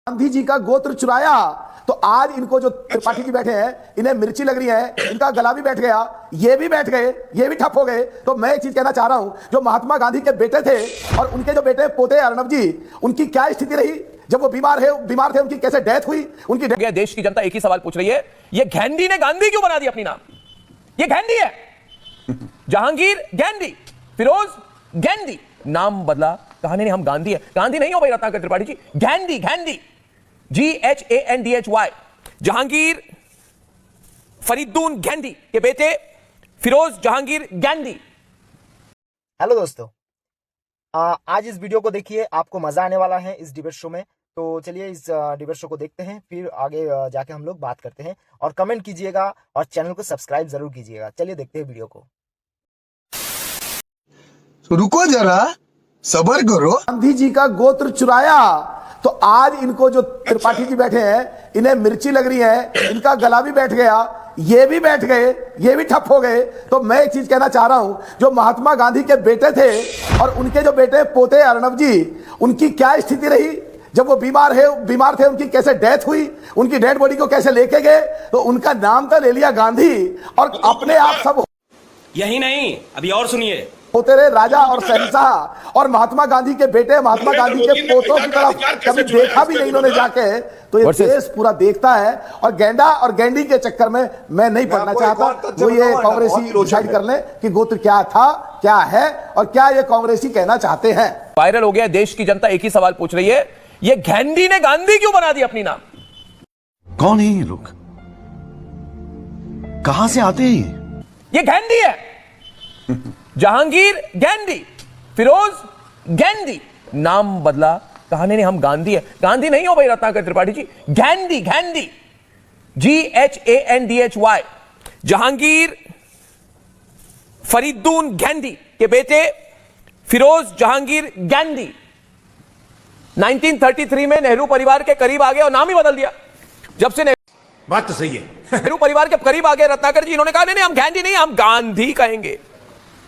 गांधी जी का गोत्र चुराया तो आज इनको जो त्रिपाठी जी बैठे हैं इन्हें मिर्ची लग रही है, इनका गला भी बैठ गया, ये भी बैठ गए, ये भी ठप हो गए। तो मैं एक चीज कहना चाह रहा हूं, जो महात्मा गांधी के बेटे थे और उनके जो बेटे पोते अर्णब जी, उनकी क्या स्थिति रही जब वो बीमार थे, उनकी कैसे डेथ हुई, उनकी देश की जनता एक ही सवाल पूछ रही है, ये गैंडी ने गांधी क्यों बना दिया अपनी नाम? ये गैंडी है, जहांगीर गैंडी, फिरोज गैंडी, नाम बदला, कहानी नहीं, हम गांधी है। गांधी नहीं हो भाई रत्नाकर त्रिपाठी जी, गैंडी, गैंडी, GHANDHY, जहांगीर फरीदुद्दीन गैंडी के बेटे फिरोज जहांगीर गैंडी। हेलो दोस्तों, आज इस वीडियो को देखिए, आपको मजा आने वाला है इस डिबेट शो में। तो चलिए इस डिबेट शो को देखते हैं, फिर आगे जाके हम लोग बात करते हैं। और कमेंट कीजिएगा और चैनल को सब्सक्राइब जरूर कीजिएगा। चलिए देखते हैं वीडियो को। तो रुको जरा, सब्र करो। गांधी जी का गोत्र चुराया तो आज इनको जो त्रिपाठी जी बैठे हैं इन्हें मिर्ची लग रही है, इनका गला भी बैठ गया, ये भी बैठ गए, ये भी ठप हो गए। तो मैं एक चीज कहना चाह रहा हूं, जो महात्मा गांधी के बेटे थे और उनके जो बेटे पोते अर्णब जी, उनकी क्या स्थिति रही जब वो बीमार थे, उनकी कैसे डेथ हुई, उनकी डेड बॉडी को कैसे लेके गए। तो उनका नाम तो ले लिया गांधी और अपने आप सब यही नहीं, अभी और सुनिए, होते रहे राजा और शहंशाह। और महात्मा गांधी के बेटे, महात्मा गांधी के पोतों की तरफ कभी देखा भी नहीं इन्होंने जाके। तो ये देश पूरा देखता है। और गैंडा और गैंडी के चक्कर में मैं नहीं पढ़ना चाहता। वो ये कांग्रेसी डिसाइड कर ले कि गोत्र क्या था, क्या है और क्या ये कांग्रेसी कहना चाहते हैं। वायरल हो गया, देश की जनता एक ही सवाल पूछ रही है, ये गैंडी ने गांधी क्यों बना दिया अपनी नाम? कौन है ये लोग, कहां से आते हैं? ये गैंडी है, जहांगीर गैंडी, फिरोज गैंडी, नाम बदला, कहानी नहीं, हम गांधी है। गांधी नहीं हो भाई रत्नाकर त्रिपाठी जी, गैंडी, गैंडी, GHANDHY, जहांगीर फरीदुद्दीन गैंडी के बेटे फिरोज जहांगीर गैंडी 1933 में नेहरू परिवार के करीब आ गए और नाम ही बदल दिया। जब से बात तो सही है, नेहरू परिवार के करीब आ गए रत्नाकर जी, इन्होंने कहा नहीं हम गैंडी नहीं, हम गांधी कहेंगे।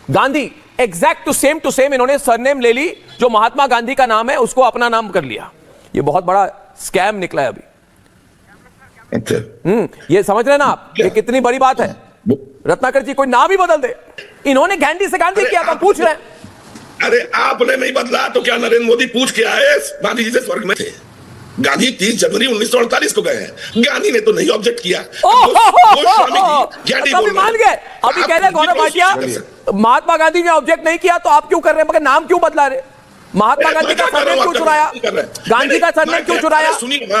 गांधी एग्जैक्ट टू सेम इन्होंने सरनेम ले ली, जो महात्मा गांधी का नाम है उसको अपना नाम कर लिया। ये बहुत बड़ा स्कैम निकला है अभी। ये समझ रहे ना आप, ये कितनी बड़ी बात है। रत्नाकर जी कोई नाम ही बदल दे, इन्होंने गैंडी से गांधी किया था, पूछ रहे हैं। अरे आपने नहीं बदला तो क्या नरेंद्र मोदी पूछ के आए? गांधी जी से स्वर्ग में थे। गांधी 30 जनवरी 1948 को गए हैं, गांधी ने तो नहीं ऑब्जेक्ट किया। अभी मान गए, अभी कह रहे गौरव भाटिया महात्मा गांधी ने ऑब्जेक्ट नहीं किया तो आप क्यों कर रहे हैं, मगर नाम क्यों बदला रहे? महात्मा गांधी का सरनेम क्यों चुराया? गांधी का सरनेम क्यों चुराया?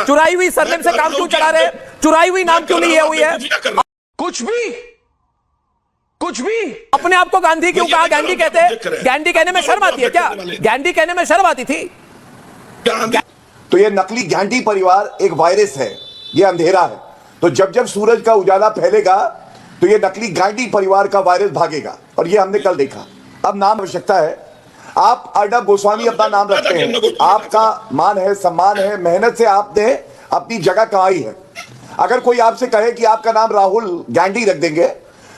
चुराई हुई सरनेम से काम क्यों चला रहे? चुराई हुई नाम क्यों लिए हुई है? कुछ भी अपने आप को गांधी क्यों कहा? गांधी कहते हैं, गांधी कहने में शर्म आती है क्या? गांधी कहने में शर्म आती थी? तो ये नकली गांधी परिवार एक वायरस है, ये अंधेरा है। तो जब जब सूरज का उजाला फैलेगा तो ये नकली गांधी परिवार का वायरस भागेगा, और ये हमने कल देखा। अब नाम आवश्यकता है, आप अर्णब गोस्वामी अपना नाम रखते हैं, आपका मान है, सम्मान है, मेहनत से आपने अपनी जगह कमाई है। अगर कोई आपसे कहे कि आपका नाम राहुल गांधी रख देंगे,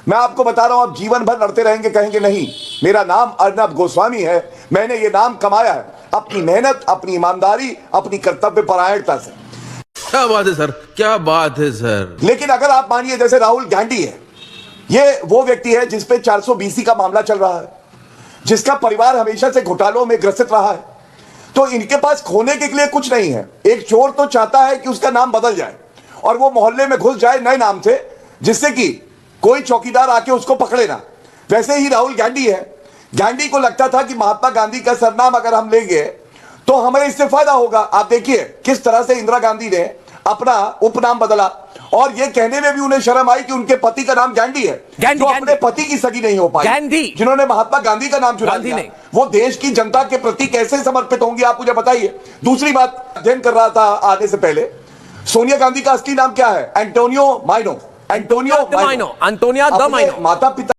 मैं आपको बता रहा हूं, आप जीवन भर लड़ते रहेंगे, कहेंगे नहीं मेरा नाम अर्णब गोस्वामी है, मैंने ये नाम कमाया है अपनी मेहनत, अपनी ईमानदारी, अपनी कर्तव्य परायणता से। क्या बात है सर, क्या बात है सर। लेकिन अगर आप मानिए जैसे राहुल गांधी है, ये वो व्यक्ति है जिसपे 420 का मामला चल रहा है, जिसका परिवार हमेशा से घोटालों में ग्रसित रहा है, तो इनके पास खोने के लिए कुछ नहीं है। एक चोर तो चाहता है कि उसका नाम बदल जाए और वो मोहल्ले में घुस जाए नए नाम से, जिससे कि कोई चौकीदार आके उसको पकड़े ना। वैसे ही राहुल गांधी है, गांधी को लगता था कि महात्मा गांधी का सरनाम अगर हम लेंगे तो हमें इससे फायदा होगा। आप देखिए किस तरह से इंदिरा गांधी ने अपना उपनाम बदला, और ये कहने में भी उन्हें शर्म आई कि उनके पति का नाम गांधी है, जो अपने पति की सगी नहीं हो पाई, जिन्होंने महात्मा गांधी का नाम चुरा लिया। वो देश की जनता के प्रति कैसे समर्पित होंगे, आप मुझे बताइए। दूसरी बात, अध्ययन कर रहा था आने से पहले, सोनिया गांधी का असली नाम क्या है? एंटोनियो माइनो। एंटोनिया द माइनो, माता पिता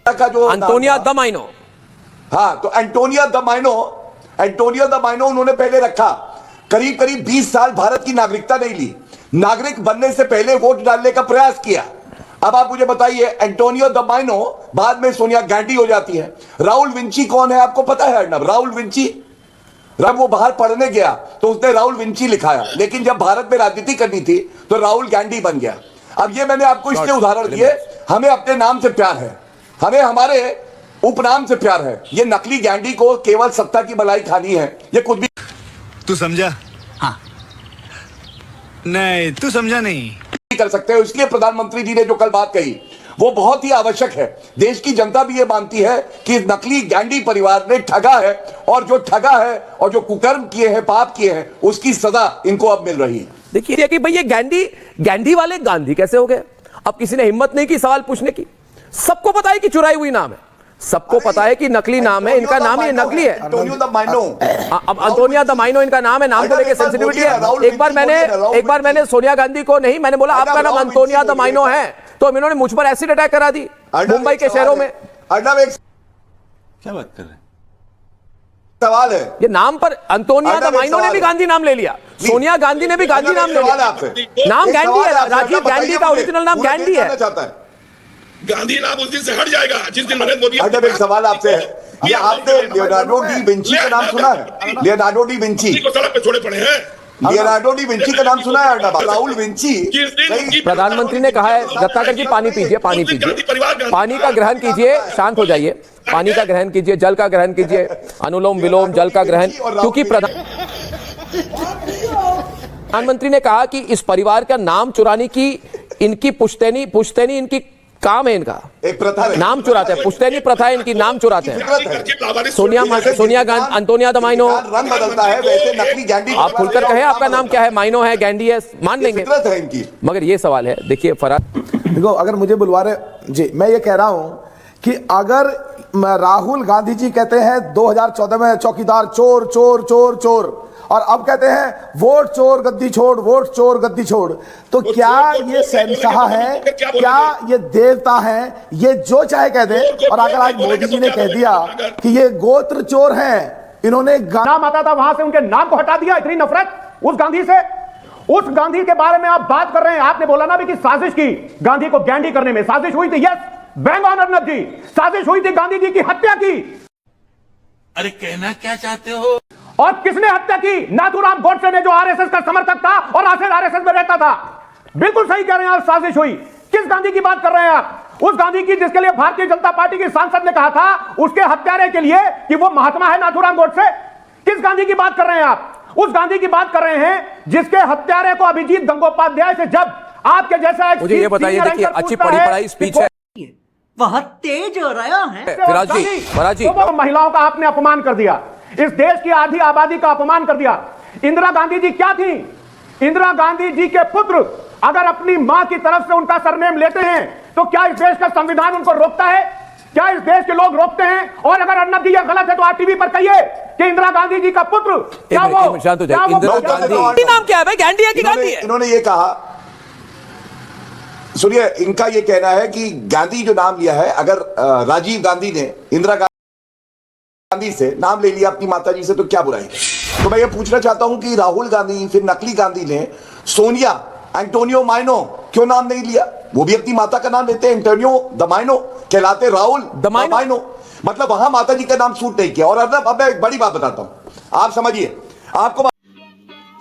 का जो एंटोनिया द माइनो। हाँ, तो एंटोनिया द माइनो उन्होंने पहले रखा। करीब 20 साल भारत की नागरिकता नहीं ली, नागरिक बनने से पहले वोट डालने का प्रयास किया। अब आप मुझे बताइए, एंटोनियो द माइनो बाद में सोनिया गांधी हो जाती है। राहुल विंची कौन है आपको पता है? अर्णब, राहुल विंची जब वो बाहर पढ़ने गया तो उसने राहुल विंची लिखाया, लेकिन जब भारत में राजनीति करनी थी तो राहुल गांधी बन गया। अब ये मैंने आपको इसलिए उदाहरण दिए, हमें अपने नाम से प्यार है, हमें हमारे उपनाम से प्यार है। ये नकली गांधी को केवल सत्ता की मलाई खानी है, ये कुछ भी तू समझा? हाँ। नहीं, तू समझा नहीं कर सकते हो। इसलिए प्रधानमंत्री जी ने जो कल बात कही वो बहुत ही आवश्यक है। देश की जनता भी ये मानती है कि नकली गांधी परिवार ने ठगा है, और जो ठगा है और जो कुकर्म किए हैं, पाप किए हैं, उसकी सजा इनको अब मिल रही है। देखिए कि भाई ये गांधी वाले गांधी कैसे हो गए? अब किसी ने हिम्मत नहीं की सवाल पूछने की। सबको पता है कि चुराई हुई नाम है, सबको पता है कि नकली नाम है, इनका नाम ये नकली है। एंटोनियो द माइनो, अब एंटोनियो द माइनो इनका नाम है, नाम को लेकर सेंसिटिविटी है। एक बार मैंने सोनिया गांधी को नहीं, मैंने बोला आपका नाम एंटोनियो द माइनो है, तो इन्होंने मुझ पर एसिड अटैक करा दी मुंबई के शहरों में। क्या बात कर रहे हैं? सवाल है, ये नाम पर एंटोनियो द माइनो ने भी गांधी नाम ले लिया, सोनिया गांधी ने भी गांधी नाम ले लिया। नाम गांधी है, राजीव गांधी का ओरिजिनल नाम गांधी है। गांधी नाम उस दिन से हट जाएगा जिस दिन नरेंद्र मोदी। अजब एक सवाल आपसे है, ये आपने लियोनार्डो डी विंची का नाम सुना है? लियोनार्डो डी विंची को सड़क पे छोड़े पड़े हैं। लियोनार्डो डी विंची का नाम सुना है? राहुल विंची। प्रधानमंत्री ने कहा है रत्नाकर जी पानी पीजिए, पानी पीजिए, पानी का ग्रहण कीजिए, शांत हो जाइए, पानी का ग्रहण कीजिए, जल का ग्रहण कीजिए, अनुलोम विलोम जल का ग्रहण। क्योंकि प्रधानमंत्री ने कहा कि इस परिवार का नाम चुराने की इनकी पुश्तैनी इनकी काम है, इनका एक प्रथा है, नाम चुराते हैं, पुश्तैनी प्रथा है इनकी, नाम चुराते हैं। सोनिया गांधी, एंटोनियो द माइनो, रंग बदलता है वैसे नकली गांधी। आप खुलकर कहें आपका नाम क्या है, माइनो है, गांधी है, मान लेंगे, है इनकी। मगर ये सवाल है, देखिए फराज, देखो अगर मुझे बुलवा रहे जी, मैं ये कह रहा हूं कि अगर राहुल गांधी जी कहते हैं 2014 में चौकीदार चोर चोर चोर चोर, और अब कहते हैं वोट चोर गद्दी छोड़, वोट चोर गद्दी छोड़, तो क्या ये शहंशाह है, क्या ये देवता है? ये जो चाहे कह दें। और अगर आज मोदी जी ने कह दिया कि ये गोत्र चोर हैं, इन्होंने नाम आता था वहां से उनके नाम को हटा दिया, इतनी नफरत उस गांधी से। उस गांधी के बारे में आप बात कर रहे हैं, आपने बोला ना भी कि साजिश की गांधी को गांधी करने में, साजिश हुई थी। यस, बैंग ऑन अर्नब जी, साजिश हुई थी गांधी जी की हत्या की। अरे कहना क्या चाहते हो? और किसने हत्या की? नाथूराम गोडसे ने, जो आरएसएस का समर्थक था और आरएसएस में रहता था। बिल्कुल सही कह रहे हैं आप, साजिश हुई। किस गांधी की बात कर रहे हैं आप? उस गांधी की जिसके लिए भारतीय जनता पार्टी के सांसद ने कहा था उसके हत्यारे के लिए कि वो महात्मा है नाथूराम गोडसे। किस गांधी की बात कर रहे हैं आप? उस गांधी की बात कर रहे हैं जिसके हत्यारे को अभिजीत गंगोपाध्याय से जब आपके जैसा एक, मुझे ये बताइए, देखिए अच्छी पढ़ी पढ़ाई स्पीच है, बहुत तेज हो रहा है। फराज जी, तो महिलाओं का आपने अपमान कर दिया, इस देश की आधी आबादी का अपमान कर दिया। इंदिरा गांधी जी क्या थी? इंदिरा गांधी जी के पुत्र अगर अपनी मां की तरफ से उनका सरनेम लेते हैं तो क्या इस देश का संविधान उनको रोकता है? क्या इस देश के लोग रोकते हैं? और अगर अर्नब जी ये गलत है तो आप टीवी पर कहिए कि इंदिरा गांधी जी का पुत्र, क्या वो नाम क्या है भाई, गांधी है कि गांधी है? इन्होंने ये कहा, सुनिए, इनका ये कहना है कि गांधी जो नाम लिया है, अगर राजीव गांधी ने इंदिरा गांधी से नाम ले लिया अपनी माता जी से तो क्या बुराई? तो मैं ये पूछना चाहता हूं कि राहुल गांधी फिर नकली गांधी ने सोनिया एंटोनियो माइनो क्यों नाम नहीं लिया? वो भी अपनी माता का नाम लेते हैं, एंटोनियो द माइनो कहलाते, राहुल द माइनो, मतलब वहां माता जी का नाम सूट नहीं किया। और अब मैं एक बड़ी बात बताता हूं, आप समझिए, आपको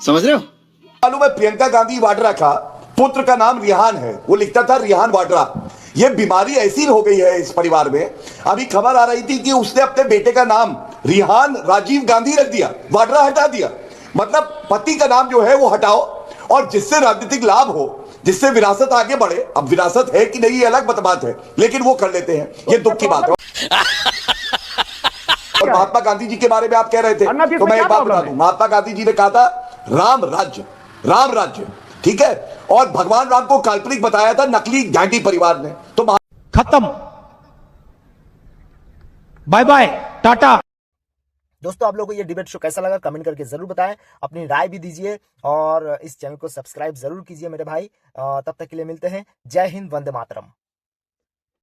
समझ रहे हो? मालूम है प्रियंका गांधी वाड्रा का पुत्र का नाम रिहान है, वो लिखता था रिहान वाड्रा। ये बीमारी ऐसी हो गई है इस परिवार में, अभी खबर आ रही थी कि उसने अपने बेटे का नाम रिहान राजीव गांधी रख दिया, वाड्रा हटा दिया। मतलब पति का नाम जो है वो हटाओ, और जिससे राजनीतिक लाभ हो, जिससे विरासत आगे बढ़े। अब विरासत है कि नहीं ये अलग बात है, लेकिन वो कर लेते हैं, ये दुख की बात है। और महात्मा गांधी जी के बारे में आप कह रहे थे, तो मैं एक बात बता दूं, महात्मा गांधी जी ने कहा था राम राज्य, ठीक है, और भगवान राम को काल्पनिक बताया था नकली गांधी परिवार ने। तो खत्म, बाय बाय, टाटा। दोस्तों, आप लोगों को ये डिबेट शो कैसा लगा कमेंट करके जरूर बताएं, अपनी राय भी दीजिए और इस चैनल को सब्सक्राइब जरूर कीजिए मेरे भाई। तब तक के लिए मिलते हैं। जय हिंद, वंदे मातरम।